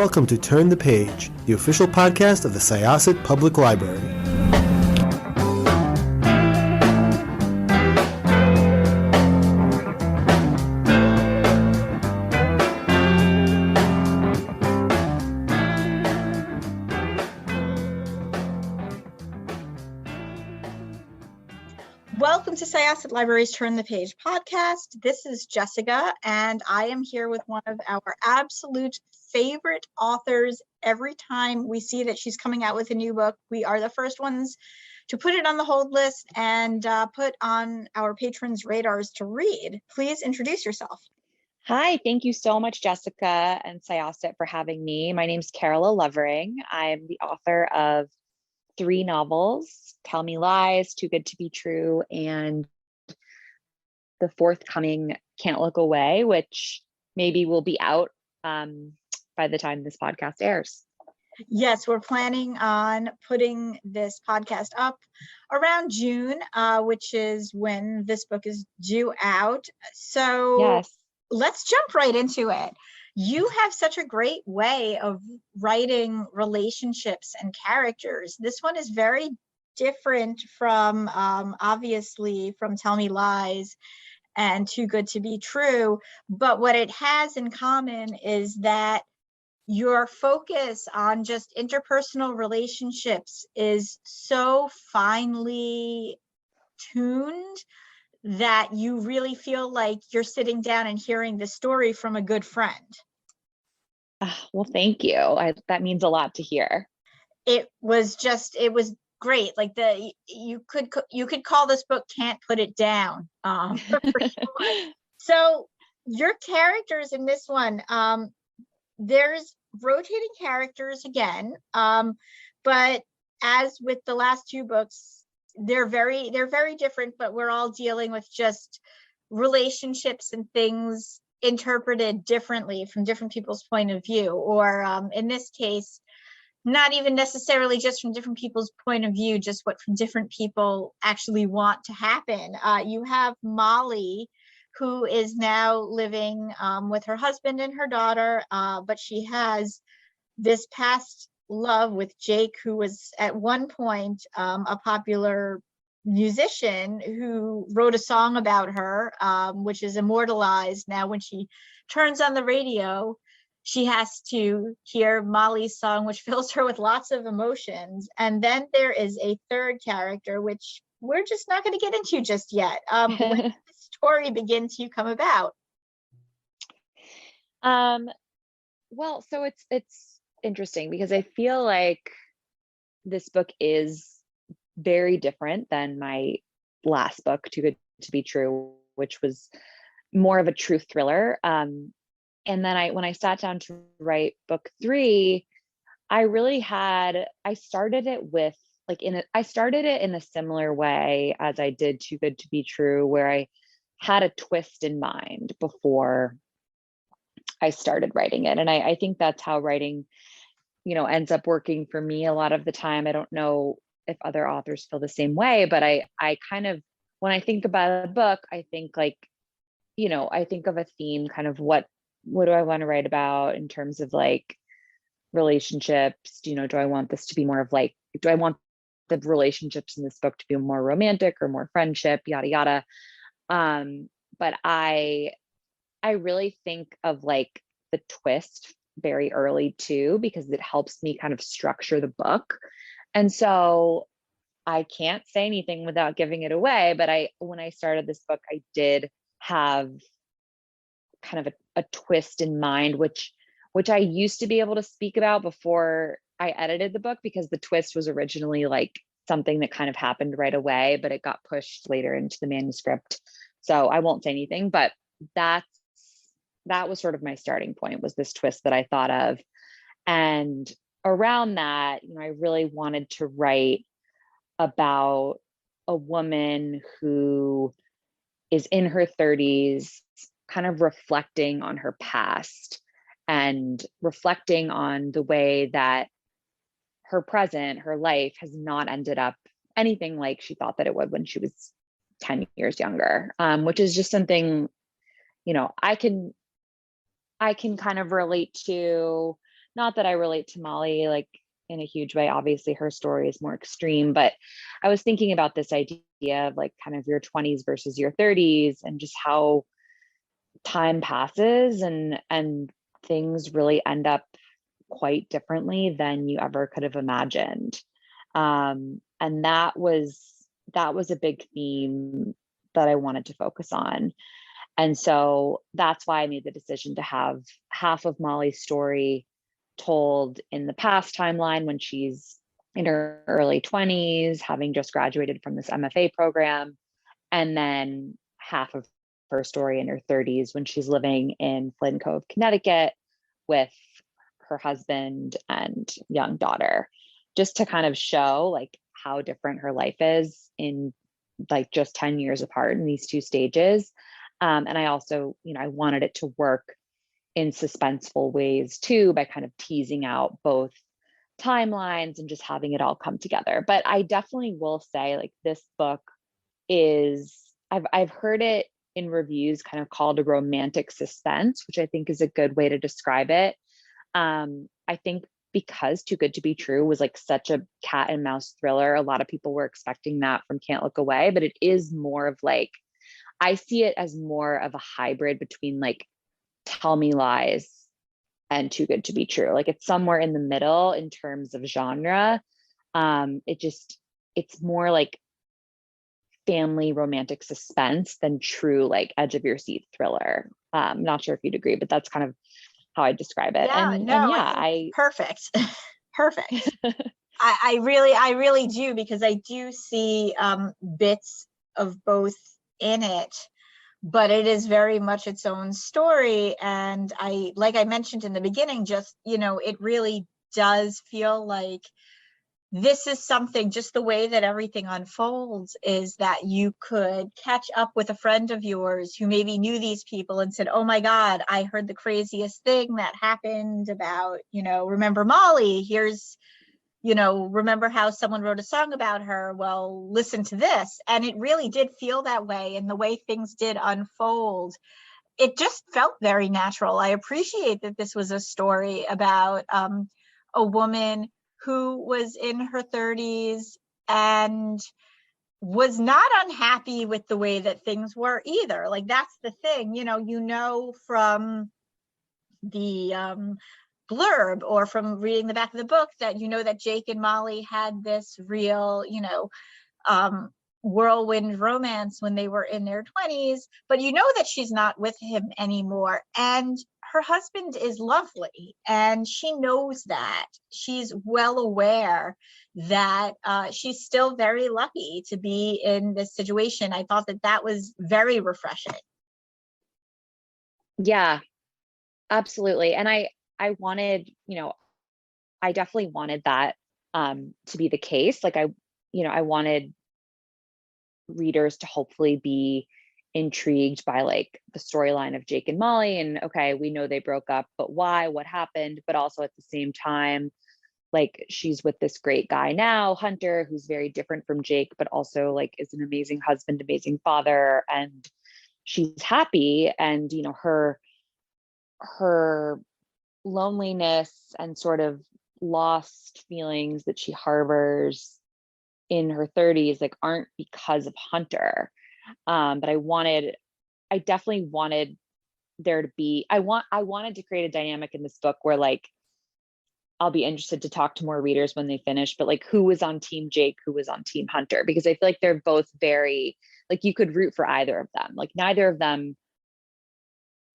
welcome to Turn the Page, the official podcast of the Syosset Public Library. Welcome to Syosset Library's Turn the Page podcast. This is Jessica, and I am here with one of our absolute favorite authors. Every time we see that she's coming out with a new book, we are the first ones to put it on the hold list and put on our patrons' radars to read. Please introduce yourself. Hi, thank you so much, Jessica and Syosset, for having me. My name's Carola Lovering. I'm the author of 3 novels, Tell Me Lies, Too Good to Be True, and the forthcoming Can't Look Away, which maybe will be out by the time this podcast airs. Yes, we're planning on putting this podcast up around June, which is when this book is due out. So yes, let's jump right into it. You have such a great way of writing relationships and characters. This one is very different from, obviously, from Tell Me Lies and Too Good to Be True. But what it has in common is that your focus on just interpersonal relationships is so finely tuned that you really feel like you're sitting down and hearing the story from a good friend. Well, thank you. That means a lot to hear. It was great. Like you could call this book Can't Put It Down, for sure. So your characters in this one, there's rotating characters again, but as with the last 2 books, they're very different, but we're all dealing with just relationships and things interpreted differently from different people's point of view, or in this case, not even necessarily just from different people's point of view, just what from different people actually want to happen. You have Molly, who is now living with her husband and her daughter, but she has this past love with Jake, who was at one point a popular musician who wrote a song about her, which is immortalized now. When she turns on the radio, she has to hear Molly's song, which fills her with lots of emotions. And then there is a third character, which we're just not going to get into just yet. When did the story begin to come about? Well, so it's interesting because I feel like this book is very different than my last book, Too Good to Be True, which was more of a truth thriller. And then when I sat down to write book 3, I started it in a similar way as I did Too Good to Be True, where I had a twist in mind before I started writing it. And I think that's how writing, ends up working for me a lot of the time. I don't know if other authors feel the same way, but I kind of, when I think about a book, I think I think of a theme, kind of what do I want to write about in terms of like relationships? Do I want this to be more of like, do I want the relationships in this book to be more romantic or more friendship, yada, yada. But I really think of like the twist very early too, because it helps me kind of structure the book. And so I can't say anything without giving it away, but when I started this book, I did have kind of a twist in mind, which I used to be able to speak about before I edited the book, because the twist was originally like something that kind of happened right away, but it got pushed later into the manuscript. So I won't say anything, but that was sort of my starting point, was this twist that I thought of. And around that, I really wanted to write about a woman who is in her 30s, kind of reflecting on her past and reflecting on the way that her present, her life has not ended up anything like she thought that it would when she was 10 years younger, which is just something, I can kind of relate to, not that I relate to Molly like in a huge way. Obviously, her story is more extreme, but I was thinking about this idea of like kind of your 20s versus your 30s and just how time passes and things really end up quite differently than you ever could have imagined. And that was a big theme that I wanted to focus on. And so that's why I made the decision to have half of Molly's story told in the past timeline when she's in her early 20s, having just graduated from this MFA program, and then half of her story in her 30s when she's living in Flynn Cove, Connecticut with her husband and young daughter, just to kind of show like how different her life is in like just 10 years apart in these two stages. And I also, I wanted it to work in suspenseful ways too, by kind of teasing out both timelines and just having it all come together. But I definitely will say like this book is, I've heard it in reviews kind of called a romantic suspense, which I think is a good way to describe it. I think because Too Good to Be True was like such a cat and mouse thriller, a lot of people were expecting that from Can't Look Away, but it is more of like, I see it as more of a hybrid between like Tell Me Lies and Too Good to Be True. Like it's somewhere in the middle in terms of genre. It's more like family romantic suspense than true like edge of your seat thriller. Not sure if you'd agree, but that's kind of how I describe it. Yeah, And no, yeah, perfect. Perfect. I really do, because I do see bits of both in it, but it is very much its own story. And like I mentioned in the beginning, just, it really does feel like this is something, just the way that everything unfolds is that you could catch up with a friend of yours who maybe knew these people and said, oh my God, I heard the craziest thing that happened about, remember Molly? Here's, remember how someone wrote a song about her? Well, listen to this. And it really did feel that way. And the way things did unfold, it just felt very natural. I appreciate that this was a story about a woman who was in her 30s and was not unhappy with the way that things were either. Like that's the thing, from the blurb or from reading the back of the book that that Jake and Molly had this real, whirlwind romance when they were in their 20s, but that she's not with him anymore. And her husband is lovely, and she knows that. She's well aware that she's still very lucky to be in this situation. I thought that was very refreshing. Yeah, absolutely. And I wanted, I definitely wanted that to be the case. Like I wanted readers to hopefully be intrigued by like the storyline of Jake and Molly, and okay, we know they broke up, but why, what happened? But also at the same time, like she's with this great guy now, Hunter, who's very different from Jake, but also like is an amazing husband, amazing father, and she's happy. And her loneliness and sort of lost feelings that she harbors in her 30s like aren't because of Hunter. But I definitely wanted there to be, I wanted to create a dynamic in this book where like I'll be interested to talk to more readers when they finish, but like who was on team Jake, who was on team Hunter, because I feel like they're both very, like you could root for either of them. Like neither of them,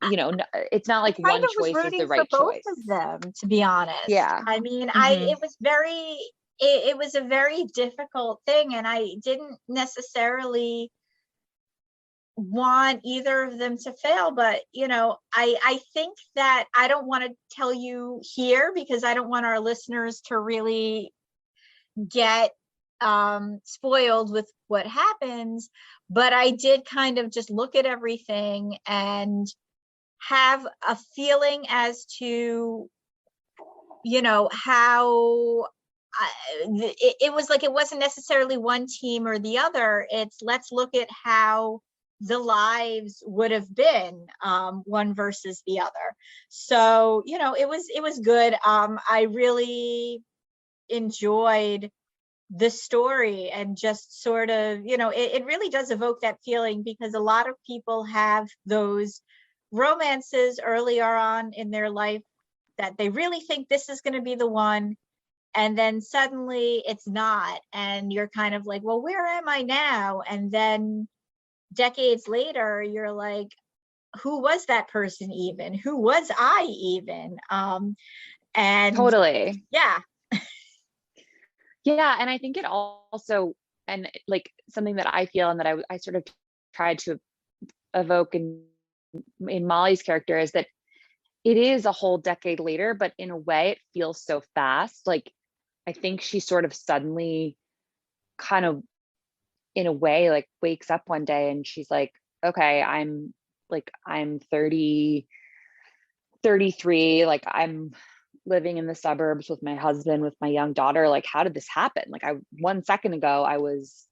it's not like one choice is the right choice. Both of them, to be honest. Yeah. I mean, Mm-hmm. it was a very difficult thing, and I didn't necessarily want either of them to fail, but I think that I don't want to tell you here because I don't want our listeners to really get spoiled with what happens, but I did kind of just look at everything and have a feeling as to how it was like, it wasn't necessarily one team or the other. It's let's look at how the lives would have been, one versus the other. So, it was good. I really enjoyed the story, and just sort of, it really does evoke that feeling, because a lot of people have those romances earlier on in their life that they really think this is going to be the one, and then suddenly it's not, and you're kind of like, well, where am I now? And then decades later, you're like, who was that person even? Who was I even? And Totally. yeah. Yeah. And I think it also, and like something that I feel and that I sort of tried to evoke in Molly's character is that it is a whole decade later, but in a way it feels so fast. Like I think she sort of suddenly kind of, in a way, like wakes up one day and she's like, okay, I'm 30, 33, like I'm living in the suburbs with my husband, with my young daughter. Like, how did this happen? Like, 1 second ago, I was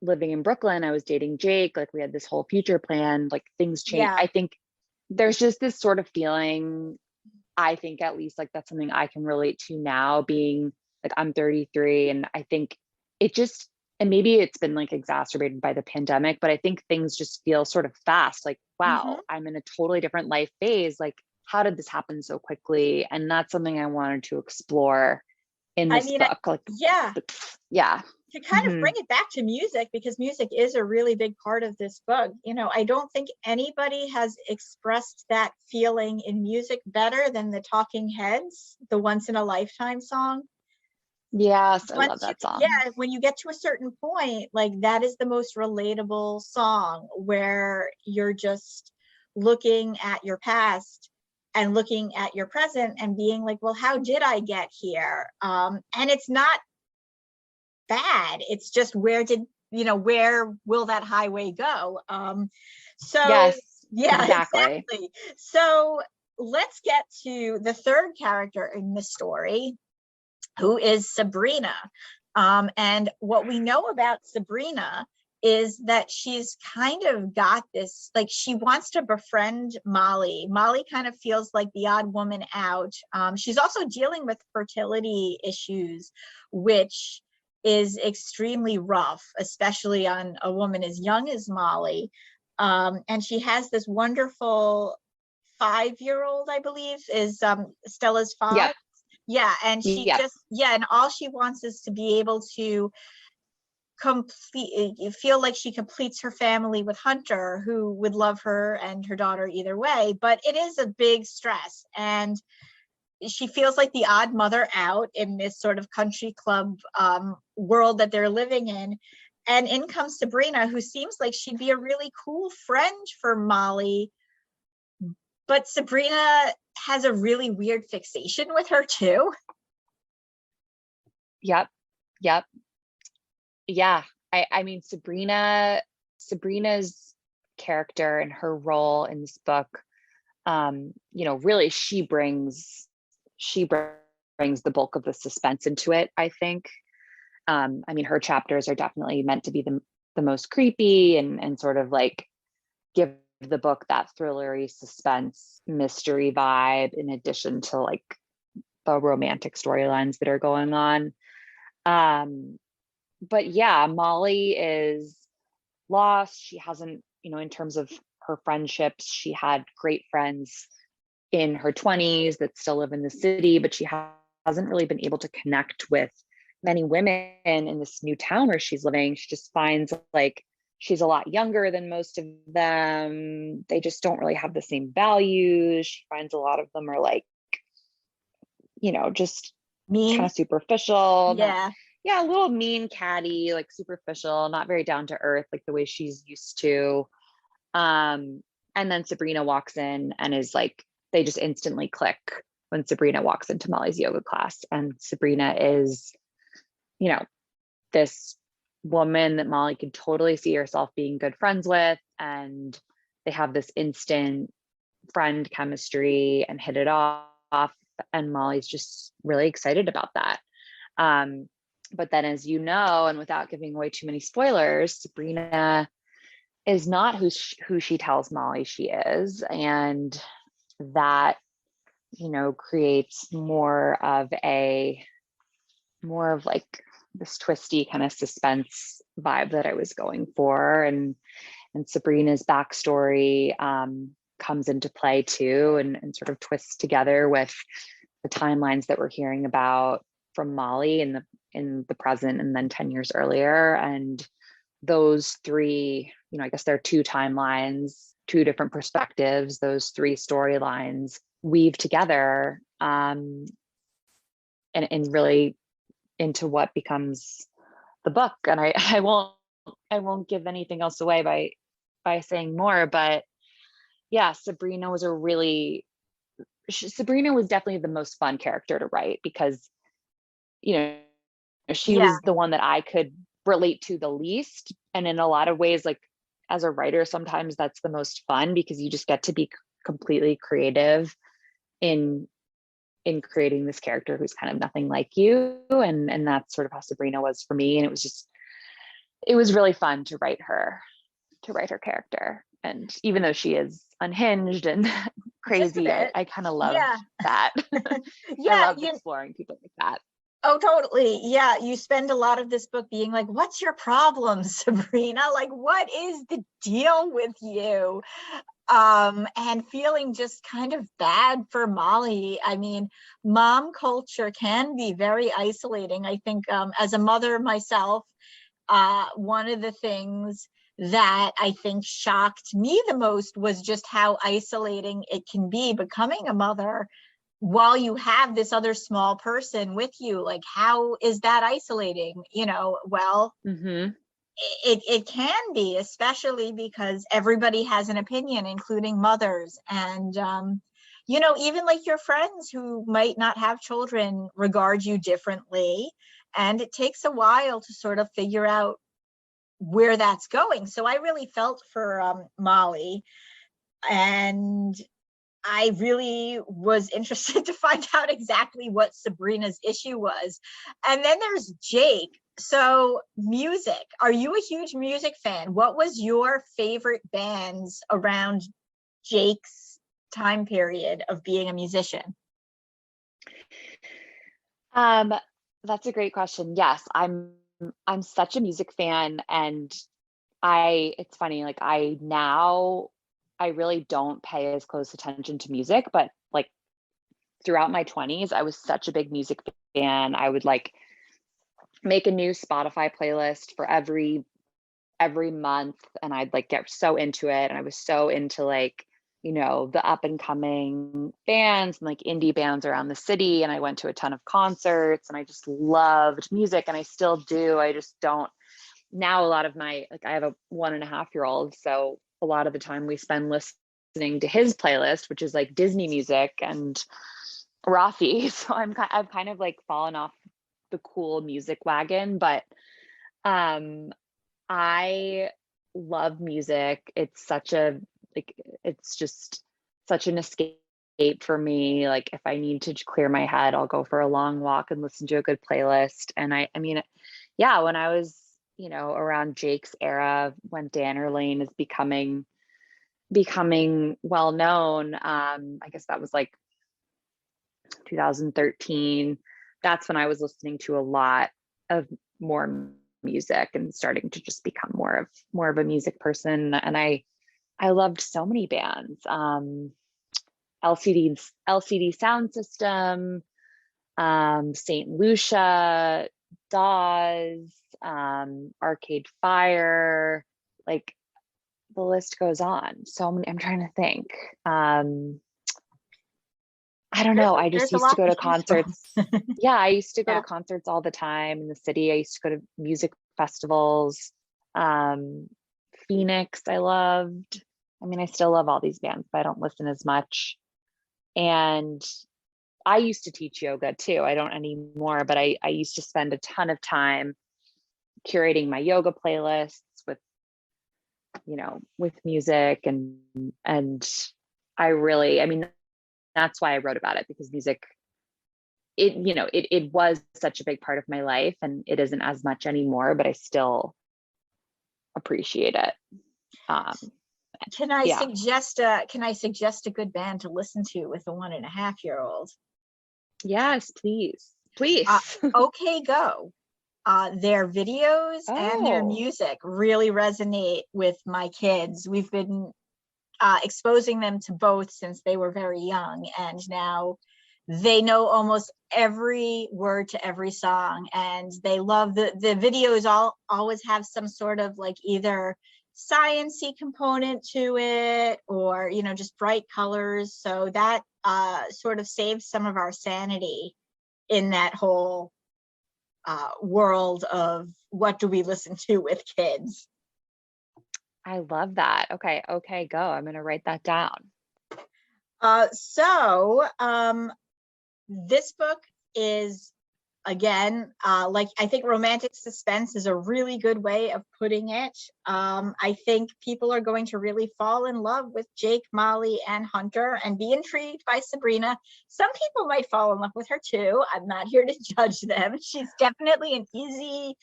living in Brooklyn. I was dating Jake. Like, we had this whole future plan. Like, things change. Yeah. I think there's just this sort of feeling. I think at least like that's something I can relate to now, being like I'm 33, and I think it just, and maybe it's been like exacerbated by the pandemic, but I think things just feel sort of fast. Like, wow, I'm in a totally different life phase. Like, how did this happen so quickly? And that's something I wanted to explore in I this mean, book. Like, yeah. Yeah. To kind of bring it back to music, because music is a really big part of this book. I don't think anybody has expressed that feeling in music better than the Talking Heads, the Once in a Lifetime song. Yes, I love that song. Yeah, when you get to a certain point, like that is the most relatable song, where you're just looking at your past and looking at your present and being like, well, how did I get here? And it's not bad. It's just, where will that highway go? So Yes, yeah, exactly. exactly. So let's get to the third character in the story, who is Sabrina. And what we know about Sabrina is that she's kind of got this, like, she wants to befriend Molly. Molly kind of feels like the odd woman out. She's also dealing with fertility issues, which is extremely rough, especially on a woman as young as Molly. And she has this wonderful 5-year-old, I believe, is Stella's father. Yep. Yeah, and she Yep. and all she wants is to be able to feel like she completes her family with Hunter, who would love her and her daughter either way. But it is a big stress, and she feels like the odd mother out in this sort of country club world that they're living in. And in comes Sabrina, who seems like she'd be a really cool friend for Molly. But Sabrina has a really weird fixation with her too. Yep. Yeah. I mean, Sabrina's character and her role in this book, really she brings the bulk of the suspense into it, I think. I mean, her chapters are definitely meant to be the most creepy and sort of like give the book that thrillery suspense mystery vibe, in addition to like the romantic storylines that are going on. But yeah, Molly is lost. She hasn't, in terms of her friendships, she had great friends in her 20s that still live in the city, but she hasn't really been able to connect with many women in this new town where she's living. She just finds like she's a lot younger than most of them. They just don't really have the same values. She finds a lot of them are like, just Mean. kind of superficial. Yeah. A little mean, catty, like superficial, not very down to earth, like the way she's used to. And then Sabrina walks in and is like, they just instantly click when Sabrina walks into Molly's yoga class. And Sabrina is, this woman that Molly could totally see herself being good friends with. And they have this instant friend chemistry and hit it off. And Molly's just really excited about that. But then, as you know, and without giving away too many spoilers, Sabrina is not who she tells Molly she is, and that, you know, creates more of like this twisty kind of suspense vibe that I was going for. And Sabrina's backstory comes into play too, and sort of twists together with the timelines that we're hearing about from Molly in the present, and then 10 years earlier. And those three, you know, I guess there are two timelines, two different perspectives. Those three storylines weave together, and really into what becomes the book. And I won't give anything else away by saying more, but yeah, Sabrina was definitely the most fun character to write, because, you know, she Yeah. was the one that I could relate to the least. And in a lot of ways, like as a writer, sometimes that's the most fun, because you just get to be completely creative in creating this character who's kind of nothing like you. And that's sort of how Sabrina was for me. And it was really fun to write her character. And even though she is unhinged and crazy, I kind of love that. Yeah, I love exploring people like that. Oh, totally. Yeah, you spend a lot of this book being like, what's your problem, Sabrina? Like, what is the deal with you? And feeling just kind of bad for Molly. I mean, mom culture can be very isolating. I think as a mother myself, one of the things that I think shocked me the most was just how isolating it can be becoming a mother while you have this other small person with you. Like, how is that isolating? You know, well, it can be, especially because everybody has an opinion, including mothers. And, you know, even like your friends who might not have children regard you differently. And it takes a while to sort of figure out where that's going. So I really felt for Molly, and I really was interested to find out exactly what Sabrina's issue was. And then there's Jake. So music, are you a huge music fan? What was your favorite bands around Jake's time period of being a musician? That's a great question. Yes, I'm such a music fan, and it's funny, like I really don't pay as close attention to music, but like throughout my 20s, I was such a big music fan. I would like make a new Spotify playlist for every month, and I'd like get so into it. And I was so into, like, you know, the up and coming bands and like indie bands around the city. And I went to a ton of concerts, and I just loved music, and I still do. I just don't now. A lot of I have a 1.5-year-old, so a lot of the time we spend listening to his playlist, which is like Disney music and Rafi. So I've kind of like fallen off the cool music wagon, but I love music. It's just such an escape for me. Like if I need to clear my head, I'll go for a long walk and listen to a good playlist. And I mean, yeah, when I was, you know, around Jake's era, when Danner Lane is becoming well known, I guess that was like 2013. That's when I was listening to a lot of more music and starting to just become more of a music person. And I loved so many bands. LCD Sound System, St. Lucia, Dawes, Arcade Fire, like the list goes on. So many, I'm trying to think. I don't know. I just used to go to concerts. Yeah, I used to go to concerts all the time in the city. I used to go to music festivals. Phoenix, I loved. I mean, I still love all these bands, but I don't listen as much. And I used to teach yoga too. I don't anymore, but I used to spend a ton of time curating my yoga playlists with, you know, with music, and I mean, that's why I wrote about it, because music, it was such a big part of my life, and it isn't as much anymore, but I still appreciate it. Um, Can I yeah. suggest a good band to listen to with a 1.5-year-old? Yes, please. Please. Okay, Go. Their videos and their Oh, music really resonate with my kids. We've been exposing them to both since they were very young, and now they know almost every word to every song, and they love the videos. Always have some sort of like either science-y component to it, or just bright colors, so that sort of saves some of our sanity in that whole world of what do we listen to with kids. I love that. Okay. Okay. Go. I'm going to write that down. This book is, again, like, I think romantic suspense is a really good way of putting it. I think people are going to really fall in love with Jake, Molly, and Hunter and be intrigued by Sabrina. Some people might fall in love with her too. I'm not here to judge them. She's definitely an easy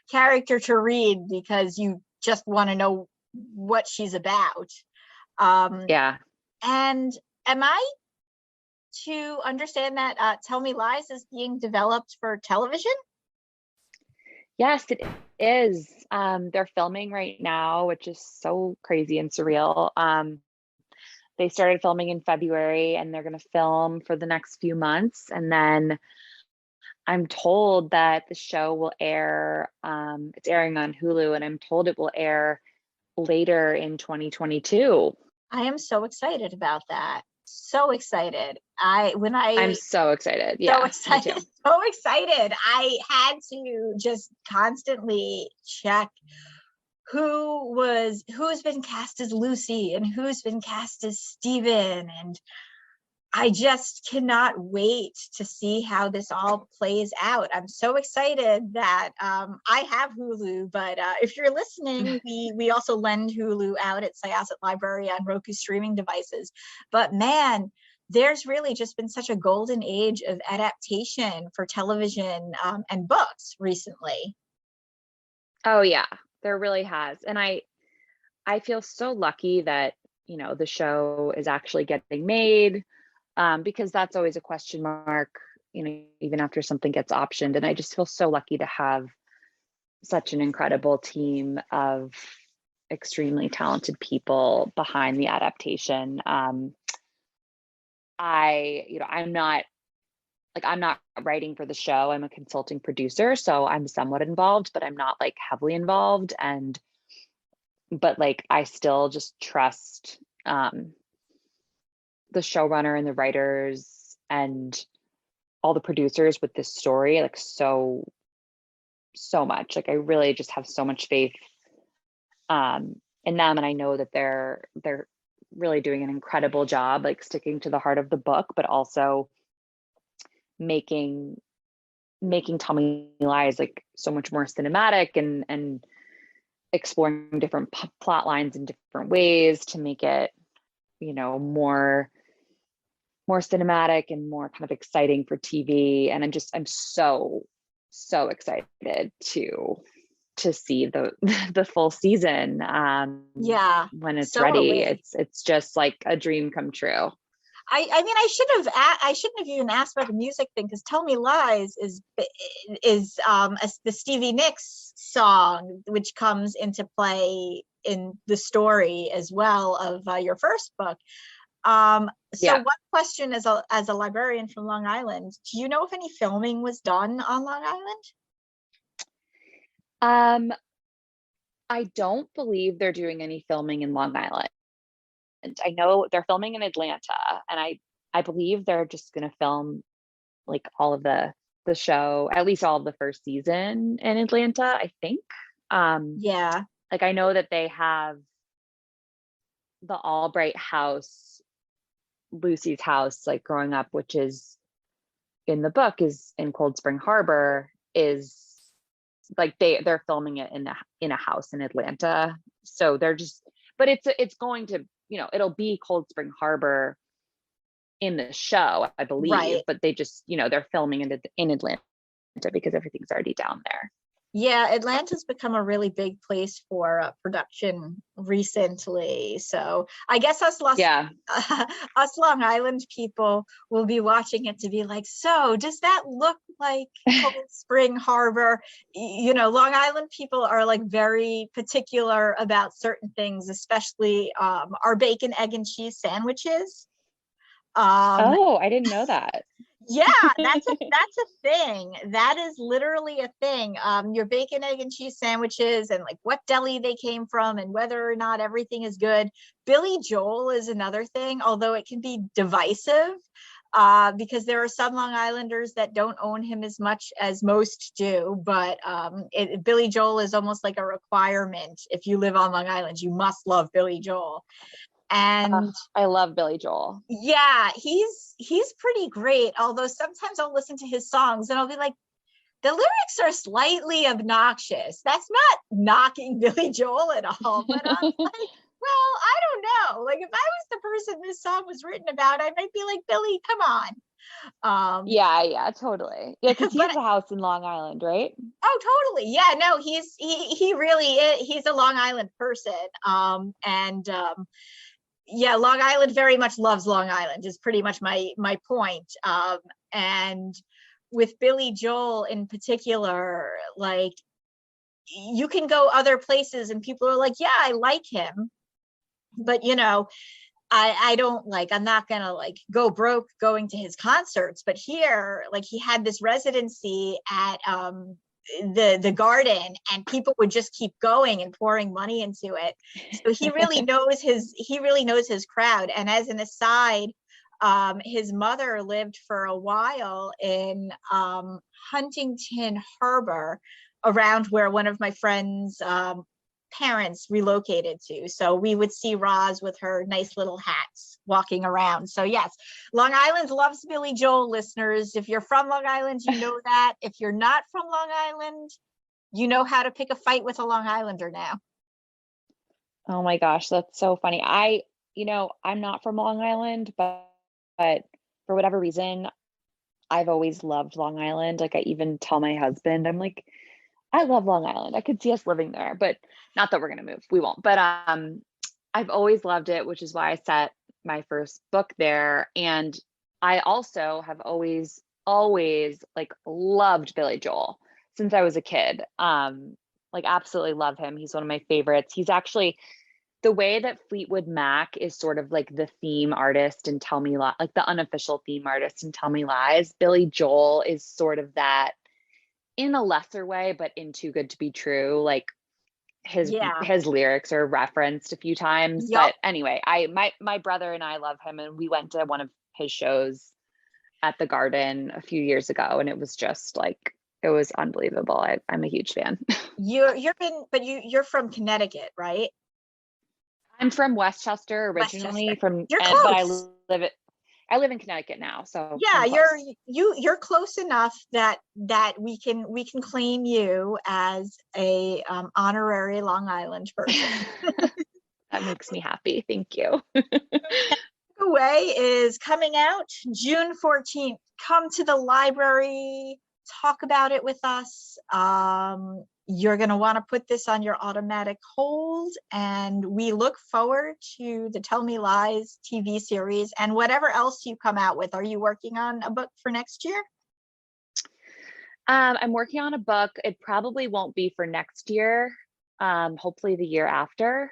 character to read because you just want to know what she's about. Yeah. And am I to understand that Tell Me Lies is being developed for television? Yes, it is. They're filming right now, which is so crazy and surreal. They started filming in February and they're going to film for the next few months. And then I'm told that the show will air, it's airing on Hulu, and I'm told it will air later in 2022. I am so excited about that. So excited. I'm so excited. So Yeah, me excited, too. so excited. I had to just constantly check who's been cast as Lucy and who's been cast as Steven, and I just cannot wait to see how this all plays out. I'm so excited that I have Hulu, but if you're listening, we also lend Hulu out at Syosset Library on Roku streaming devices. But man, there's really just been such a golden age of adaptation for television and books recently. Oh yeah, there really has. And I feel so lucky that, the show is actually getting made, because that's always a question mark, even after something gets optioned. And I just feel so lucky to have such an incredible team of extremely talented people behind the adaptation. I'm not writing for the show. I'm a consulting producer, so I'm somewhat involved, but I'm not like heavily involved. But like, I still just trust the showrunner and the writers and all the producers with this story, like so much. Like, I really just have so much faith in them, and I know that they're really doing an incredible job, like sticking to the heart of the book, but also making Tell Me Lies like so much more cinematic, and exploring different plot lines in different ways to make it, more cinematic and more kind of exciting for TV. And I'm so excited to see the the full season Yeah, when it's so ready. are we. It's just like a dream come true. I mean, I shouldn't have even asked about the music thing, because Tell Me Lies is the Stevie Nicks song, which comes into play in the story as well of your first book. So Yeah. one question as a librarian from Long Island, do you know if any filming was done on Long Island? I don't believe they're doing any filming in Long Island. I know they're filming in Atlanta, and I believe they're just going to film like all of the show, at least all of the first season in Atlanta, I think. Yeah. Like, I know that they have the Albright house, Lucy's house, like growing up, which is in the book is in Cold Spring Harbor, is like they're filming it in a house in Atlanta. So they're just, but it's going to, it'll be Cold Spring Harbor in the show, I believe, Right. but they just, they're filming in Atlanta because everything's already down there. Yeah, Atlanta's become a really big place for production recently. So I guess Yeah. us Long Island people will be watching it to be like, so does that look like Cold Spring Harbor? You know, Long Island people are like very particular about certain things, especially our bacon, egg, and cheese sandwiches. Oh, I didn't know that. Yeah, that's a thing. That is literally a thing. Your bacon, egg, and cheese sandwiches, and like what deli they came from, and whether or not everything is good. Billy Joel is another thing, although it can be divisive, because there are some Long Islanders that don't own him as much as most do. But Billy Joel is almost like a requirement. If you live on Long Island, you must love Billy Joel. And I love Billy Joel. yeah, he's pretty great. Although sometimes I'll listen to his songs and I'll be like, the lyrics are slightly obnoxious. That's not knocking Billy Joel at all, but I'm like, well, I don't know. Like if I was the person this song was written about, I might be like, Billy, come on. Yeah, totally. Yeah, because he But has a house in Long Island, right? oh, totally. Yeah, no, he really is. He's a Long Island person. Yeah, Long Island very much loves Long Island is pretty much my point. And with Billy Joel in particular, like you can go other places and people are like, yeah, I like him, but you know, I don't like, I'm not gonna like go broke going to his concerts. But here, like he had this residency at the garden, and people would just keep going and pouring money into it. So he really knows his crowd. And as an aside, his mother lived for a while in Huntington Harbor, around where one of my friends parents relocated to. So we would see Roz with her nice little hats walking around. So yes, Long Island loves Billy Joel, listeners. If you're from Long Island, you know that. If you're not from Long Island, you know how to pick a fight with a Long Islander now. Oh my gosh, that's so funny. I'm not from Long Island, but for whatever reason, I've always loved Long Island. Like I even tell my husband, I'm like, I love Long Island. I could see us living there, but not that we're going to move. We won't. But I've always loved it, which is why I set my first book there. And I also have always like loved Billy Joel since I was a kid. Like absolutely love him. He's one of my favorites. He's actually the way that Fleetwood Mac is sort of like the theme artist and Tell Me Lies, like the unofficial theme artist in Tell Me Lies. Billy Joel is sort of that in a lesser way, but in Too Good to Be True. Like his lyrics are referenced a few times. Yep. But anyway, my brother and I love him, and we went to one of his shows at the Garden a few years ago, and it was just like, it was unbelievable. I'm a huge fan. You're from Connecticut, right? I'm from Westchester originally. You're close. But I live in Connecticut now, so yeah, you're close enough that we can claim you as a honorary Long Island person. That makes me happy. Thank you. Away is coming out June 14th. Come to the library, talk about it with us. You're going to want to put this on your automatic hold, and we look forward to the Tell Me Lies TV series and whatever else you come out with. Are you working on a book for next year? I'm working on a book. It probably won't be for next year, hopefully the year after,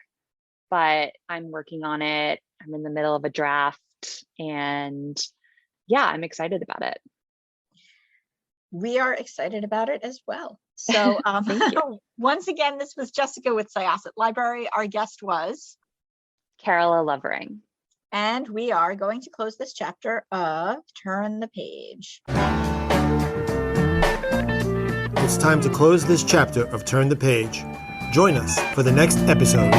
but I'm working on it. I'm in the middle of a draft, and yeah, I'm excited about it. We are excited about it as well. So once again, this was Jessica with Syosset Library. Our guest was Carola Lovering. And we are going to close this chapter of Turn the Page. It's time to close this chapter of Turn the Page. Join us for the next episode.